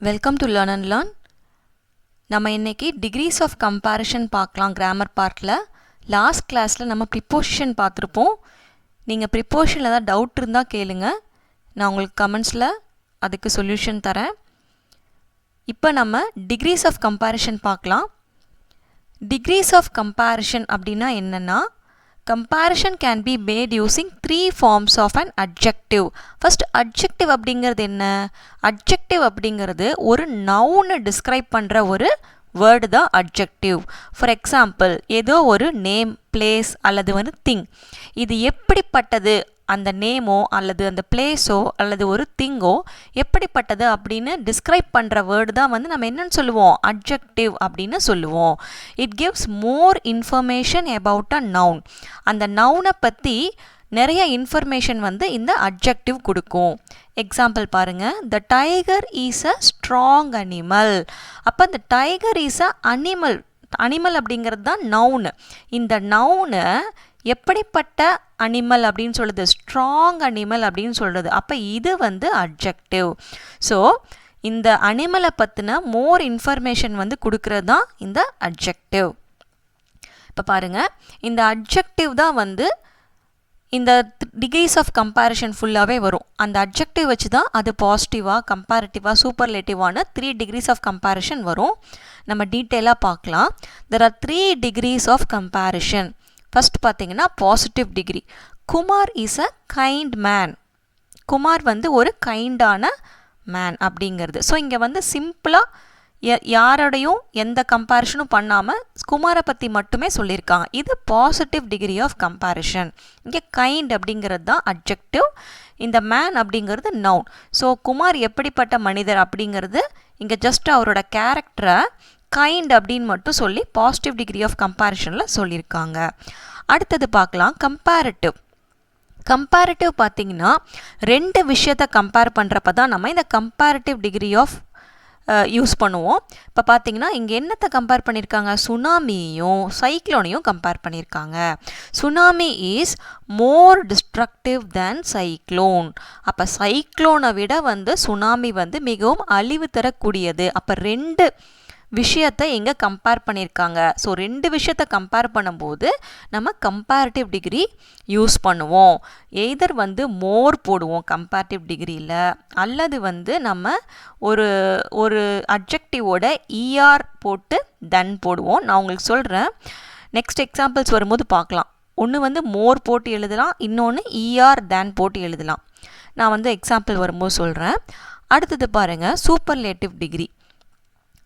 Welcome to learn and learn. நம்ம இன்றைக்கி decrease of comparison பார்க்கலாம் கிராமர் பார்ட்டில். லாஸ்ட் கிளாஸில் நம்ம ப்ரிப்போசிஷன் பார்த்துருப்போம். நீங்கள் ப்ரிப்போசிஷனில் ஏதாவது டவுட் இருந்தால் கேளுங்க, நான் உங்களுக்கு கமெண்ட்ஸில் அதுக்கு சொல்யூஷன் தரேன். இப்போ நம்ம டிகிரிஸ் ஆஃப் கம்பேரிஷன் பார்க்கலாம். டிகிரிஸ் ஆஃப் கம்பேரிஷன் அப்படின்னா என்னென்னா, comparison can be made using three forms of an adjective. First, adjective அப்படிங்கிறது என்ன? adjective அப்படிங்கிறது ஒரு noun describe பண்ணுற ஒரு word தான் adjective. For example, ஏதோ ஒரு name, place அல்லது வந்து thing. இது எப்படிப்பட்டது, அந்த நேமோ அல்லது அந்த பிளேஸோ அல்லது ஒரு திங்கோ எப்படிப்பட்டது அப்படின்னு டிஸ்கிரைப் பண்ணுற வேர்டு தான் வந்து நம்ம என்னன்னு சொல்லுவோம், அட்ஜெக்டிவ் அப்படின்னு சொல்லுவோம். It gives more information about a noun. அந்த நவுனை பற்றி நிறைய இன்ஃபர்மேஷன் வந்து இந்த அட்ஜெக்டிவ் கொடுக்கும். எக்ஸாம்பிள் பாருங்கள், the tiger is a strong animal. அப்போ the tiger is a animal. Animal அப்படிங்கிறது தான் நவுனு. இந்த நவுனை எப்படிப்பட்ட அனிமல் அப்படின்னு சொல்லுது, ஸ்ட்ராங் அனிமல் அப்படின்னு சொல்கிறது. அப்போ இது வந்து அட்ஜெக்டிவ். ஸோ இந்த அனிமலை பற்றின மோர் இன்ஃபர்மேஷன் வந்து கொடுக்கறது தான் இந்த அட்ஜெக்டிவ். இப்போ பாருங்கள், இந்த அட்ஜெக்டிவ் தான் வந்து இந்த டிகிரிஸ் ஆஃப் கம்பேரிஷன் ஃபுல்லாகவே வரும். அந்த அட்ஜெக்டிவ் வச்சு தான் அது பாசிட்டிவாக, கம்பேரிட்டிவாக, சூப்பர்லேட்டிவான 3 டிகிரிஸ் ஆஃப் கம்பேரிஷன் வரும். நம்ம டீட்டெயிலாக பார்க்கலாம். There are 3 degrees of comparison. First பார்த்தீங்கன்னா positive degree. Kumar is a kind man. Kumar வந்து ஒரு கைண்டான மேன் அப்படிங்கிறது. ஸோ இங்கே வந்து சிம்பிளாக யாரோடையும் எந்த கம்பேரிஷனும் பண்ணாமல் குமாரை பற்றி மட்டுமே சொல்லியிருக்காங்க. இது பாசிட்டிவ் டிகிரி ஆஃப் கம்பேரிஷன். இங்கே கைண்ட் அப்படிங்கிறது தான் அட்ஜெக்டிவ், இந்த மேன் அப்படிங்கிறது நவுன். ஸோ குமார் எப்படிப்பட்ட மனிதர் அப்படிங்கிறது இங்கே ஜஸ்ட் அவரோட கேரக்டரை கைண்ட் அப்படின்னு மட்டும் சொல்லி பாசிட்டிவ் டிகிரி ஆஃப் கம்பேரிஷனில் சொல்லியிருக்காங்க. அடுத்தது பார்க்கலாம் கம்பேரிட்டிவ். கம்பேரிட்டிவ் பார்த்திங்கன்னா 2 விஷயத்தை கம்பேர் பண்ணுறப்ப தான் நம்ம இந்த கம்பேரிட்டிவ் டிகிரி ஆஃப் யூஸ் பண்ணுவோம். இப்போ பார்த்தீங்கன்னா இங்கே என்னத்தை கம்பேர் பண்ணியிருக்காங்க, சுனாமியையும் சைக்ளோனையும் கம்பேர் பண்ணியிருக்காங்க. Tsunami is more destructive than cyclone. அப்போ சைக்ளோனை விட வந்து சுனாமி வந்து மிகவும் அழிவு தரக்கூடியது. அப்போ 2 விஷயத்தை இங்கே கம்பேர் பண்ணியிருக்காங்க. ஸோ 2 விஷயத்தை கம்பேர் பண்ணும்போது நம்ம கம்பேரிட்டிவ் டிகிரி யூஸ் பண்ணுவோம். எய்தர் வந்து மோர் போடுவோம் கம்பேரிட்டிவ் டிகிரியில், அல்லது வந்து நம்ம ஒரு அட்ஜெக்டிவோட இஆர் போட்டு தென் போடுவோம். நான் உங்களுக்கு சொல்கிறேன், நெக்ஸ்ட் எக்ஸாம்பிள்ஸ் வரும்போது பார்க்கலாம். ஒன்று வந்து மோர் போட்டு எழுதலாம், இன்னொன்று இஆர் தென் போட்டு எழுதலாம். நான் வந்து எக்ஸாம்பிள் வரும்போது சொல்கிறேன். அடுத்தது பாருங்கள், சூப்பர்லேட்டிவ் டிகிரி.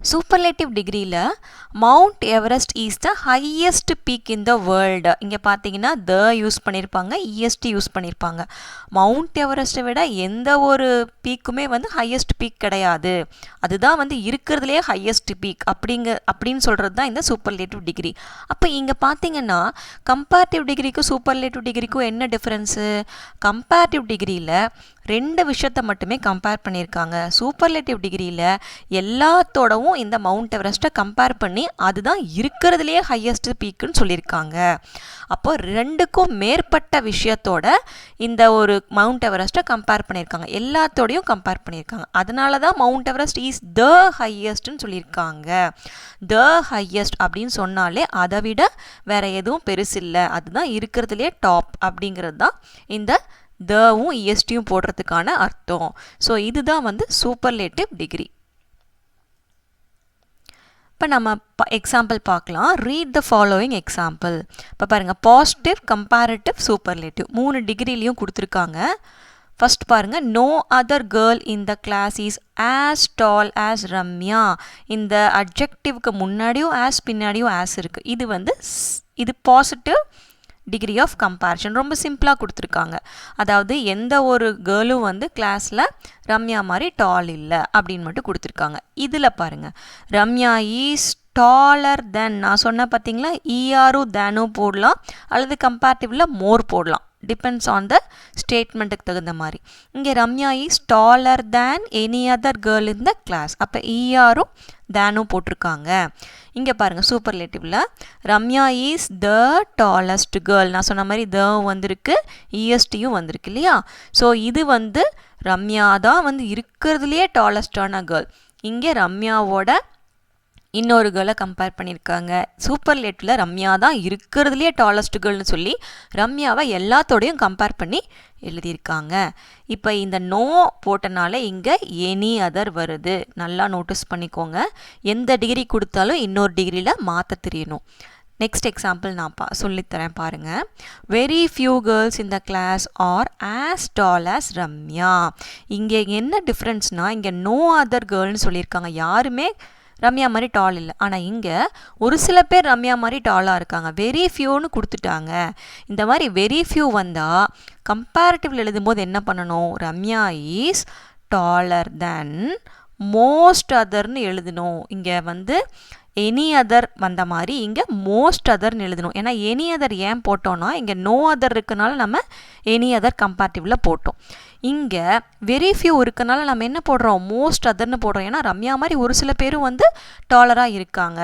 சூப்பர்லேட்டிவ் டிகிரியில் mount Everest is the highest peak in the world. இங்கே பார்த்தீங்கன்னா த யூஸ் பண்ணியிருப்பாங்க, இஎஸ்டி யூஸ் பண்ணியிருப்பாங்க. மவுண்ட் எவரெஸ்ட்டை விட எந்த ஒரு பீக்குமே வந்து ஹையஸ்ட் பீக் கிடையாது, அதுதான் வந்து இருக்கிறதுலே ஹையஸ்ட் பீக் அப்படின்னு சொல்கிறது தான் இந்த சூப்பர்லேட்டிவ் டிகிரி. அப்போ இங்கே பார்த்தீங்கன்னா கம்பேரிட்டிவ் டிகிரிக்கும் சூப்பர்லேட்டிவ் டிகிரிக்கும் என்ன டிஃப்ரென்ஸு? கம்பேரிட்டிவ் டிகிரியில் 2 விஷயத்தை மட்டுமே கம்பேர் பண்ணியிருக்காங்க. சூப்பர்லேட்டிவ் டிகிரியில் எல்லாத்தோடவும் இந்த மவுண்ட் எவரெஸ்ட்டை கம்பேர் பண்ணி அதுதான் இருக்கிறதுலே ஹையஸ்ட் பீக்குன்னு சொல்லியிருக்காங்க. அப்போ 2க்கும் மேற்பட்ட விஷயத்தோட இந்த ஒரு மவுண்ட் எவரெஸ்ட்டை கம்பேர் பண்ணியிருக்காங்க, எல்லாத்தோடையும் கம்பேர் பண்ணியிருக்காங்க. அதனால தான் மவுண்ட் எவரெஸ்ட் இஸ் த ஹையஸ்ட்னு சொல்லியிருக்காங்க. த ஹையஸ்ட் அப்படின்னு சொன்னாலே அதை விட வேற எதுவும் பெருசில்லை, அதுதான் இருக்கிறதுலே டாப் அப்படிங்கிறது தான் இந்த தவும் இஎஸ்டியும் போடுறதுக்கான அர்த்தம். ஸோ இதுதான் வந்து சூப்பர்லேட்டிவ் டிகிரி. இப்போ நம்ம எக்ஸாம்பிள் பார்க்கலாம். Read the following example. இப்போ பாருங்கள், பாசிட்டிவ், கம்பேரிட்டிவ், சூப்பர்லேட்டிவ் 3 டிகிரிலையும் கொடுத்துருக்காங்க. ஃபஸ்ட் பாருங்கள், no other girl in the class is as tall as Ramya. இந்த அட்ஜெக்டிவ்க்கு முன்னாடியும் ஆஸ் பின்னாடியும் ஆஸ் இருக்குது. இது வந்து இது பாசிட்டிவ் டிகிரி ஆஃப் கம்பேரிஷன். ரொம்ப சிம்பிளாக கொடுத்துருக்காங்க. அதாவது எந்த ஒரு கேர்ளும் வந்து கிளாஸில் ரம்யா மாதிரி டால் இல்லை அப்படின்னு மட்டும் கொடுத்துருக்காங்க. இதில் பாருங்கள், ரம்யா இஸ் டாலர் தென். நான் சொன்ன பார்த்தீங்களா, இஆரும் தேனும் போடலாம், அல்லது கம்பேரிட்டிவில் மோர் போடலாம். டிபெண்ட்ஸ் ஆன் த ஸ்டேட்மெண்ட்டுக்கு தகுந்த மாதிரி. இங்கே Ramya is taller than any other girl in the class. அப்போ இஆரும் தேனும் போட்டிருக்காங்க. இங்கே பாருங்கள், சூப்பர்லேட்டிவில் Ramya is the tallest girl. நான் சொன்ன மாதிரி த வந்திருக்கு, இஎஸ்டியும் வந்திருக்கு இல்லையா? ஸோ இது வந்து ரம்யா தான் வந்து இருக்கிறதுலையே டாலஸ்டான கேர்ள். இங்கே ரம்யாவோட இன்னொரு கேர்ளை கம்பேர் பண்ணியிருக்காங்க. சூப்பர்லேட்டிவில் ரம்யா தான் இருக்கிறதுலையே டாலஸ்ட் கேர்ள்னு சொல்லி ரம்யாவை எல்லாத்தோடையும் கம்பேர் பண்ணி எழுதியிருக்காங்க. இப்போ இந்த நோ போட்டனால இங்கே எனி அதர் வருது. நல்லா நோட்டீஸ் பண்ணிக்கோங்க. எந்த டிகிரி கொடுத்தாலும் இன்னொரு டிகிரியில் மாற்ற தெரியணும். நெக்ஸ்ட் எக்ஸாம்பிள் நான் சொல்லித்தரேன் பாருங்கள். Very few girls in the class are as tall as Ramya. இங்கே என்ன டிஃப்ரென்ஸ்னால் இங்கே நோ அதர் கேர்ள்னு சொல்லியிருக்காங்க. யாருமே ரம்யா மாதிரி டால் இல்லை. ஆனால் இங்கே ஒரு சில பேர் ரம்யா மாதிரி டாலாக இருக்காங்க. வெரி ஃபியூன்னு கொடுத்துட்டாங்க. இந்த மாதிரி வெரி ஃபியூ வந்தால் கம்பேரிட்டிவில் எழுதும்போது என்ன பண்ணணும்? Ramya is taller than most அதர்னு எழுதணும். இங்கே வந்து எனி அதர் வந்த மாதிரி இங்கே மோஸ்ட் அதர்னு எழுதணும். ஏன்னா எனி அதர் ஏன் போட்டோன்னா இங்கே நோ அதர் இருக்கனால நம்ம எனி அதர் கம்பேரிட்டிவில் போட்டோம். இங்கே வெரி ஃபியூ இருக்கனால நம்ம என்ன போடுறோம்? மோஸ்ட் அதர்னு போடுறோம். ஏன்னா ரம்யா மாதிரி ஒரு சில பேரும் வந்து டாலராக இருக்காங்க.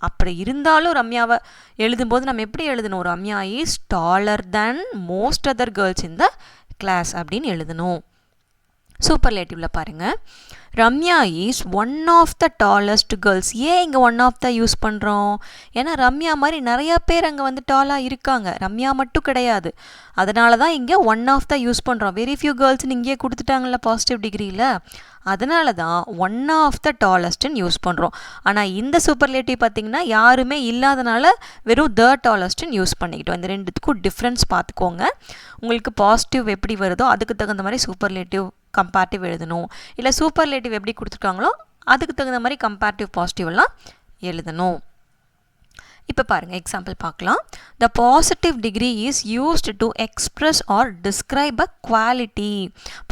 அப்படி இருந்தாலும் ரம்யாவை எழுதும்போது நம்ம எப்படி எழுதணும்? Ramya is taller than most other girls in the class அப்படின்னு எழுதணும். சூப்பர்லேட்டிவில் பாருங்கள். Ramya is one of the tallest girls. ஏன் இங்கே ஒன் ஆஃப் த யூஸ் பண்ணுறோம்? ஏன்னா ரம்யா மாதிரி நிறையா பேர் அங்கே வந்து டாலாக இருக்காங்க. ரம்யா மட்டும் கிடையாது. அதனால தான் இங்கே ஒன் ஆஃப் த யூஸ் பண்ணுறோம். வெரி ஃபியூ கேர்ள்ஸ்னு இங்கேயே கொடுத்துட்டாங்கல்ல பாசிட்டிவ் டிகிரியில். அதனால தான் ஒன் ஆஃப் த டாலஸ்ட்டுன்னு யூஸ் பண்ணுறோம். ஆனால் இந்த சூப்பர்லேட்டிவ் பார்த்திங்கன்னா யாருமே இல்லாதனால வெறும் த டாலஸ்ட்டுன்னு யூஸ் பண்ணிக்கிட்டோம். இந்த ரெண்டுத்துக்கும் டிஃப்ரென்ஸ் பார்த்துக்கோங்க. உங்களுக்கு பாசிட்டிவ் எப்படி வருதோ அதுக்கு தகுந்த மாதிரி சூப்பர்லேட்டிவ் கம்பேரிட்டிவ் எழுதணும். இல்லை சூப்பர்லேட்டிவ் எப்படி கொடுத்துருக்காங்களோ அதுக்கு தகுந்த மாதிரி கம்பேரிட்டிவ் பாசிட்டிவ்லாம் எழுதணும். இப்போ பாருங்கள் எக்ஸாம்பிள் பார்க்கலாம். The positive degree is used to express or describe a quality.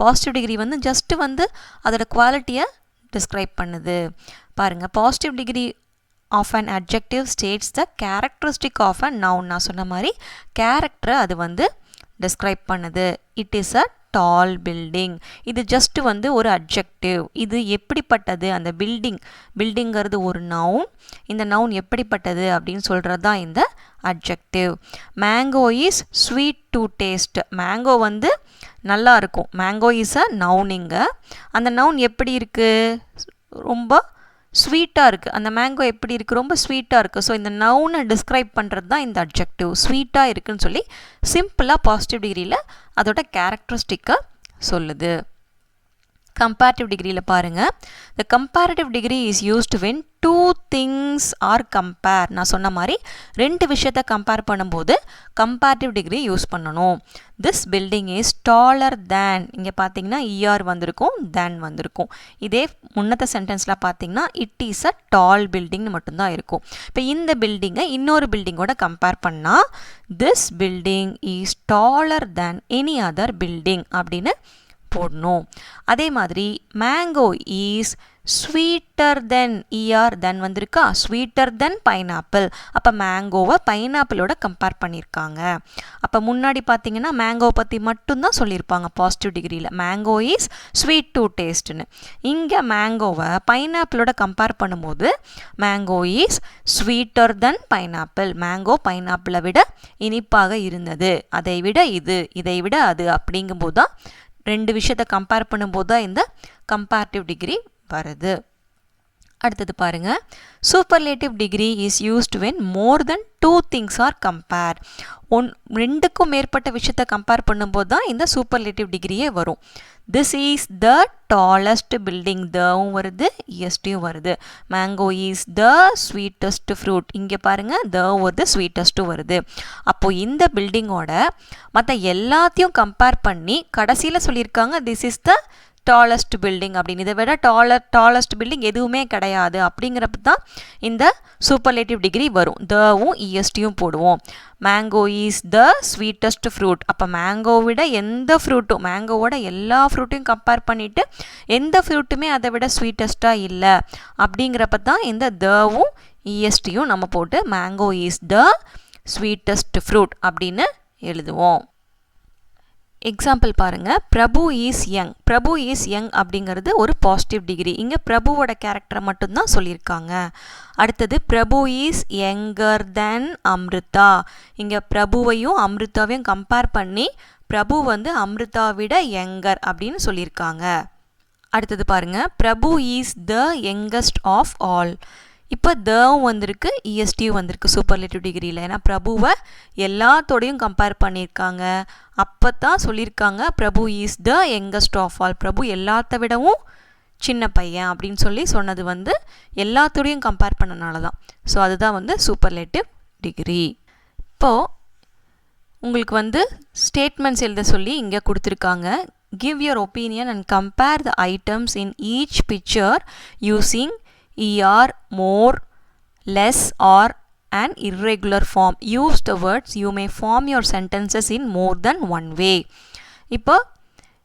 Positive degree வந்து ஜஸ்ட்டு வந்து அதோட குவாலிட்டியை டிஸ்கிரைப் பண்ணுது. பாருங்கள், positive degree of an adjective states the characteristic of a noun. நான் சொன்ன மாதிரி கேரக்டரை அது வந்து டிஸ்கிரைப் பண்ணுது. It is a tall building. இது ஜஸ்ட் வந்து ஒரு அட்ஜெக்டிவ். இது எப்படிப்பட்டது? அந்த பில்டிங்கிறது ஒரு நவுன். இந்த நவுன் எப்படிப்பட்டது அப்படின்னு சொல்கிறது தான் இந்த adjective. Mango is sweet to taste. Mango வந்து நல்லா இருக்கும். மேங்கோ இஸ் அ நவுனிங்க. அந்த நவுன் எப்படி இருக்குது? ரொம்ப ஸ்வீட்டாக இருக்குது. அந்த மேங்கோ எப்படி இருக்குது? ரொம்ப ஸ்வீட்டாக இருக்குது. ஸோ இந்த நவுனை டிஸ்கிரைப் பண்ணுறது தான் இந்த அட்ஜெக்டிவ். ஸ்வீட்டாக இருக்குதுன்னு சொல்லி சிம்பிளாக பாசிட்டிவ் டிகிரியில் அதோட கேரக்டரிஸ்டிக்கை சொல்லுது. கம்பேரிட்டிவ் டிகிரியில் பாருங்கள். The comparative degree is used when two things are compare. நான் சொன்ன மாதிரி ரெண்டு விஷயத்தை கம்பேர் பண்ணும்போது கம்பேரிட்டிவ் டிகிரி யூஸ் பண்ணணும். This building is taller than. இங்கே பார்த்தீங்கன்னா இஆர் வந்திருக்கும், தேன் வந்திருக்கும். இதே முன்னத்த சென்டென்ஸில் பார்த்தீங்கன்னா இட் இஸ் அ டால் பில்டிங்னு மட்டும்தான் இருக்கும். இப்போ இந்த பில்டிங்கை இன்னொரு பில்டிங்கோட கம்பேர் பண்ணால் this building is taller than any other building அப்படின்னு போடணும். அதே மாதிரி mango is sweeter than, ER than வந்திருக்கா, ஸ்வீட்டர் தென் பைனாப்பிள். அப்போ மேங்கோவை பைனாப்பிளோட கம்பேர் பண்ணியிருக்காங்க. அப்போ முன்னாடி பார்த்தீங்கன்னா மேங்கோவை பற்றி மட்டும்தான் சொல்லியிருப்பாங்க பாசிட்டிவ் டிகிரியில். மேங்கோ இஸ் ஸ்வீட் டு டேஸ்ட்னு. இங்கே மேங்கோவை பைனாப்பிளோட கம்பேர் பண்ணும்போது mango is sweeter than pineapple. Mango பைனாப்பிளை விட இனிப்பாக இருந்தது. அதை விட இது, இதை விட அது அப்படிங்கும்போது தான் ரெண்டு விஷயத்தை கம்பேர் பண்ணும்போது தான் இந்த கம்பேரிட்டிவ் டிகிரி வருது. அடுத்தது பாருங்கள். Superlative degree is used when more than two things are compare. ரெண்டுக்கும் மேற்பட்ட விஷயத்தை கம்பேர் பண்ணும்போது தான் இந்த சூப்பர்லேட்டிவ் டிகிரியே வரும். This is the tallest building. தவும் வருது, எஸ்டியும் வருது. Mango is the sweetest fruit. இங்கே பாருங்கள், த வருது, ஸ்வீட்டஸ்ட்டும் வருது. அப்போது இந்த பில்டிங்கோட மற்ற எல்லாத்தையும் கம்பேர் பண்ணி கடைசியில் சொல்லியிருக்காங்க this is the tallest building அப்படின்னு. இதை விட டாலஸ்ட் பில்டிங் எதுவுமே கிடையாது அப்படிங்கிறப்ப தான் இந்த சூப்பர்லேட்டிவ் டிகிரி வரும். தவும் இஎஸ்டியும் போடுவோம். Mango is the sweetest fruit. அப்போ மேங்கோவிட எந்த ஃப்ரூட்டும், மேங்கோவோட எல்லா ஃப்ரூட்டையும் கம்பேர் பண்ணிவிட்டு எந்த ஃப்ரூட்டுமே அதை விட ஸ்வீட்டஸ்ட்டாக இல்லை அப்படிங்கிறப்ப தான் இந்த தவும் இஎஸ்டியும் நம்ம போட்டு mango is the sweetest fruit அப்படின்னு எழுதுவோம். எக்ஸாம்பிள் பாருங்கள். Prabhu is young. Prabhu is young அப்படிங்கிறது ஒரு பாசிட்டிவ் டிகிரி. இங்கே பிரபுவோட கேரக்டரை மட்டும்தான் சொல்லியிருக்காங்க. அடுத்தது பிரபு இஸ் யங்கர் தென் அம்ருதா. இங்கே பிரபுவையும் அம்ருதாவையும் கம்பேர் பண்ணி பிரபு வந்து அம்ருதா விட யங்கர் அப்படின்னு சொல்லியிருக்காங்க. அடுத்தது பாருங்கள், Prabhu is the youngest of all. இப்போ தவும் வந்திருக்கு, இஎஸ்டியும் வந்திருக்கு சூப்பர்லேட்டிவ் டிகிரியில். ஏன்னா பிரபுவை எல்லாத்தோடையும் கம்பேர் பண்ணியிருக்காங்க. அப்போ தான் சொல்லியிருக்காங்க Prabhu is the youngest of all. Prabhu எல்லாத்த விடவும் சின்ன பையன் அப்படின்னு சொல்லி சொன்னது வந்து எல்லாத்தோடையும் கம்பேர் பண்ணனால தான். ஸோ அதுதான் வந்து சூப்பர்லேட்டிவ் டிகிரி. இப்போது உங்களுக்கு வந்து ஸ்டேட்மெண்ட்ஸ் எழுத சொல்லி இங்கே கொடுத்துருக்காங்க. Give your opinion and compare the items in each picture using er, more, less or an irregular form. Use the words. You may form your sentences in more than one way. இப்போ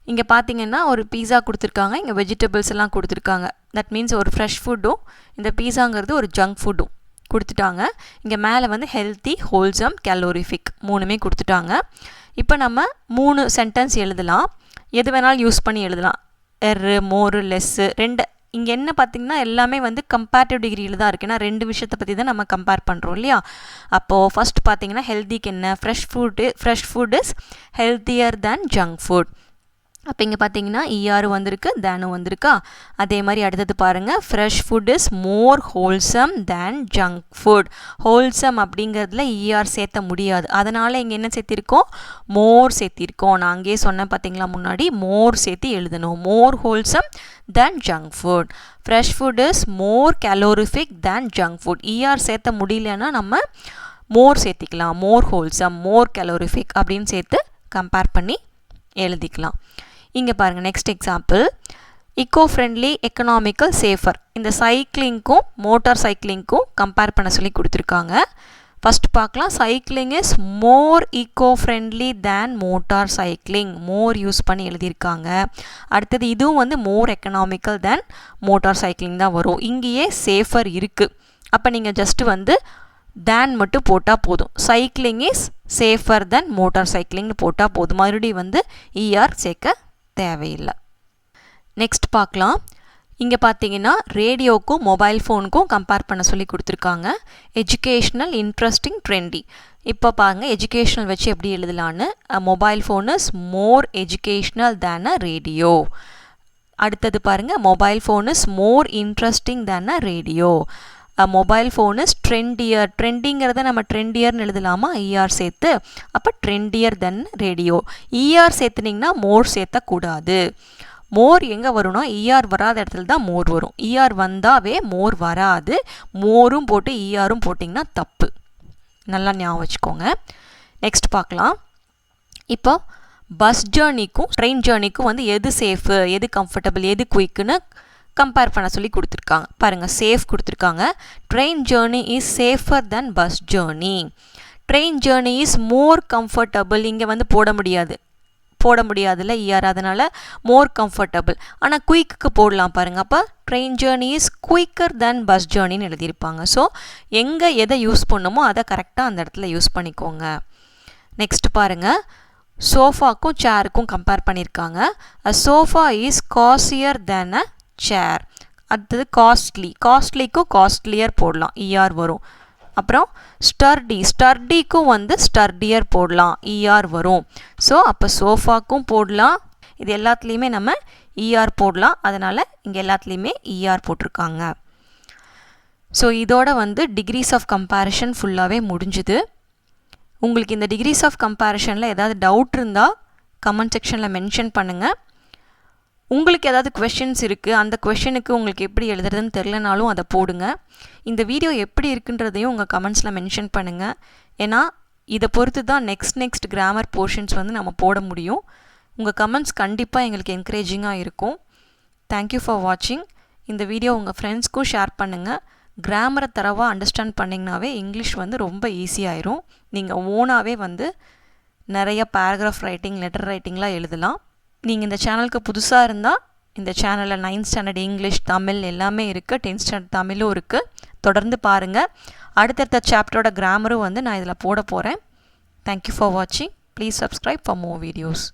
இங்கே பார்த்தீங்கன்னா ஒரு பீஸா கொடுத்துருக்காங்க, இங்கே vegetables எல்லாம் கொடுத்துருக்காங்க. That means ஒரு fresh ஃபுட்டும் இந்த பீஸாங்கிறது ஒரு ஜங்க் ஃபுட்டும் கொடுத்துட்டாங்க. இங்கே மேலே வந்து ஹெல்த்தி, ஹோல்சம், கேலோரிஃபிக் மூணுமே கொடுத்துட்டாங்க. இப்போ நம்ம 3 சென்டென்ஸ் எழுதலாம். எது வேணாலும் யூஸ் பண்ணி எழுதலாம். எர்ரு, மோரு, லெஸ்ஸு, ரெண்டு. இங்கே என்ன பார்த்திங்கன்னா எல்லாமே வந்து கம்பேரிட்டிவ் டிகிரியில் தான் இருக்குது. ஏன்னா 2 விஷயத்தை பற்றி தான் நம்ம கம்பேர் பண்ணுறோம் இல்லையா. அப்போது ஃபஸ்ட் பார்த்திங்கன்னா ஹெல்த்திக்கு என்ன, fresh food is healthier than junk food. அப்போ இங்கே பார்த்தீங்கன்னா இஆர் வந்திருக்கு, தேனும் வந்திருக்கா. அதே மாதிரி அடுத்தது பாருங்கள், fresh food is more wholesome than junk food. Wholesome அப்படிங்கிறதுல இஆர் சேர்த்த முடியாது, அதனால் இங்கே என்ன சேர்த்திருக்கோம், மோர் சேர்த்திருக்கோம். நான் அங்கேயே சொன்னேன் பார்த்தீங்களா முன்னாடி, மோர் சேர்த்து எழுதணும். More wholesome than junk food. Fresh food is more calorific than junk food. ER சேர்த்த முடியலன்னா நம்ம மோர் சேர்த்திக்கலாம். மோர் ஹோல்சம், மோர் கேலோரிஃபிக் அப்படின்னு சேர்த்து கம்பேர் பண்ணி எழுதிக்கலாம். இங்கே பாருங்கள், next example, eco friendly, economical, safer. இந்த சைக்கிளிங்க்கும் மோட்டார் சைக்கிளிங்க்கும் கம்பேர் பண்ண சொல்லி கொடுத்துருக்காங்க. ஃபஸ்ட் பார்க்கலாம், cycling is more eco friendly than motor cycling. More use பண்ணி எழுதியிருக்காங்க. அடுத்தது இதுவும் வந்து மோர் எக்கனாமிக்கல் தேன் மோட்டார் சைக்கிளிங் தான் வரும். இங்கேயே சேஃபர் இருக்குது. அப்போ நீங்கள் ஜஸ்ட்டு வந்து தேன் மட்டும் போட்டால் போதும். Cycling is safer than motor சைக்கிளிங்னு போட்டால் போதும். மறுபடியும் வந்து இஆர் சேர்க்க தேவையில்லை. நெக்ஸ்ட் பார்க்கலாம். இங்கே பார்த்தீங்கன்னா ரேடியோக்கும் மொபைல் ஃபோனுக்கும் கம்பேர் பண்ண சொல்லி கொடுத்துருக்காங்க. Educational, interesting, trendy. இப்போ பாருங்கள், எஜுகேஷ்னல் வச்சு எப்படி எழுதலான்னு. Mobile phone is more educational than a radio. அடுத்தது பாருங்கள், mobile phone is more interesting than a radio. Mobile phone is trendier. ட்ரெண்டிங்கிறத நம்ம ட்ரெண்டியர்னு எழுதலாமா இஆர் சேர்த்து. அப்போ ட்ரெண்டியர் தென் ரேடியோ. இஆர் சேர்த்துனிங்கன்னா மோர் சேர்த்தக்கூடாது. மோர் எங்கே வரும்னா இஆர் வராத இடத்துல தான் மோர் வரும். இஆர் வந்தாவே மோர் வராது. மோரும் போட்டு இஆரும் போட்டிங்கன்னா தப்பு. நல்லா ஞாபகம் வச்சுக்கோங்க. நெக்ஸ்ட் பார்க்கலாம். இப்போ பஸ் ஜேர்னிக்கும் ட்ரெயின் ஜேர்னிக்கும் வந்து எது சேஃபு, எது கம்ஃபர்டபுள், எது குயிக்குன்னு கம்பேர் பண்ண சொல்லி கொடுத்துருக்காங்க. பாருங்கள், சேஃப் கொடுத்துருக்காங்க. Train journey is safer then bus journey. Train journey is more comfortable. இங்கே வந்து போட முடியாதுல்ல இஆர், அதனால் மோர் கம்ஃபர்டபுள். ஆனால் குயிக்கு போடலாம் பாருங்கள். அப்போ train journey is quicker than bus ஜேர்னின்னு எழுதியிருப்பாங்க. ஸோ எங்கே எதை யூஸ் பண்ணுமோ அதை கரெக்டாக அந்த இடத்துல யூஸ் பண்ணிக்கோங்க. நெக்ஸ்ட் பாருங்கள், சோஃபாக்கும் சேருக்கும் கம்பேர் பண்ணியிருக்காங்க. அ சோஃபா இஸ் காஸ்ட்லியர் தென் அ சேர். அடுத்தது காஸ்ட்லி. காஸ்ட்லிக்கும் காஸ்ட்லியர் போடலாம், இஆர் வரும். அப்புறம் ஸ்டர்டி. ஸ்டர்டிக்கும் வந்து ஸ்டர்டியர் போடலாம், இஆர் வரும். ஸோ அப்போ சோஃபாக்கும் போடலாம். இது எல்லாத்துலேயுமே நம்ம இஆர் போடலாம். அதனால் இங்கே எல்லாத்துலேயுமே இஆர் போட்டிருக்காங்க. ஸோ இதோட வந்து டிகிரிஸ் ஆஃப் கம்பேரிஷன் ஃபுல்லாகவே முடிஞ்சுது. உங்களுக்கு இந்த டிகிரிஸ் ஆஃப் கம்பேரிஷனில் ஏதாவது டவுட் இருந்தால் கமெண்ட் செக்ஷனில் மென்ஷன் பண்ணுங்கள். உங்களுக்கு ஏதாவது கொஷின்ஸ் இருக்குது, அந்த கொஷனுக்கு உங்களுக்கு எப்படி எழுதுறதுன்னு தெரிலனாலும் அதை போடுங்க. இந்த வீடியோ எப்படி இருக்குன்றதையும் உங்கள் கமெண்ட்ஸில் மென்ஷன் பண்ணுங்கள். ஏன்னா இதை பொறுத்து தான் நெக்ஸ்ட் கிராமர் போர்ஷன்ஸ் வந்து நம்ம போட முடியும். உங்கள் கமெண்ட்ஸ் கண்டிப்பாக எங்களுக்கு என்கரேஜிங்காக இருக்கும். தேங்க்யூ ஃபார் வாட்சிங். இந்த வீடியோ உங்கள் ஃப்ரெண்ட்ஸ்க்கும் ஷேர் பண்ணுங்கள். கிராமரை தரவாக அண்டர்ஸ்டாண்ட் பண்ணிங்கனாவே இங்கிலீஷ் வந்து ரொம்ப ஈஸியாயிரும். நீங்கள் ஓனாகவே வந்து நிறைய பேராகிராஃப் ரைட்டிங், லெட்டர் ரைட்டிங்லாம் எழுதலாம். நீங்கள் இந்த சேனலுக்கு புதுசாக இருந்தால் இந்த சேனலில் 9th ஸ்டாண்டர்ட் இங்கிலீஷ், தமிழ் எல்லாமே இருக்குது. 10th ஸ்டாண்டர்ட் தமிழும் இருக்குது. தொடர்ந்து பாருங்கள். அடுத்தடுத்த சாப்டரோட கிராமரும் வந்து நான் இதில் போட போகிறேன். தேங்க்யூ ஃபார் வாட்சிங். Please subscribe for more videos.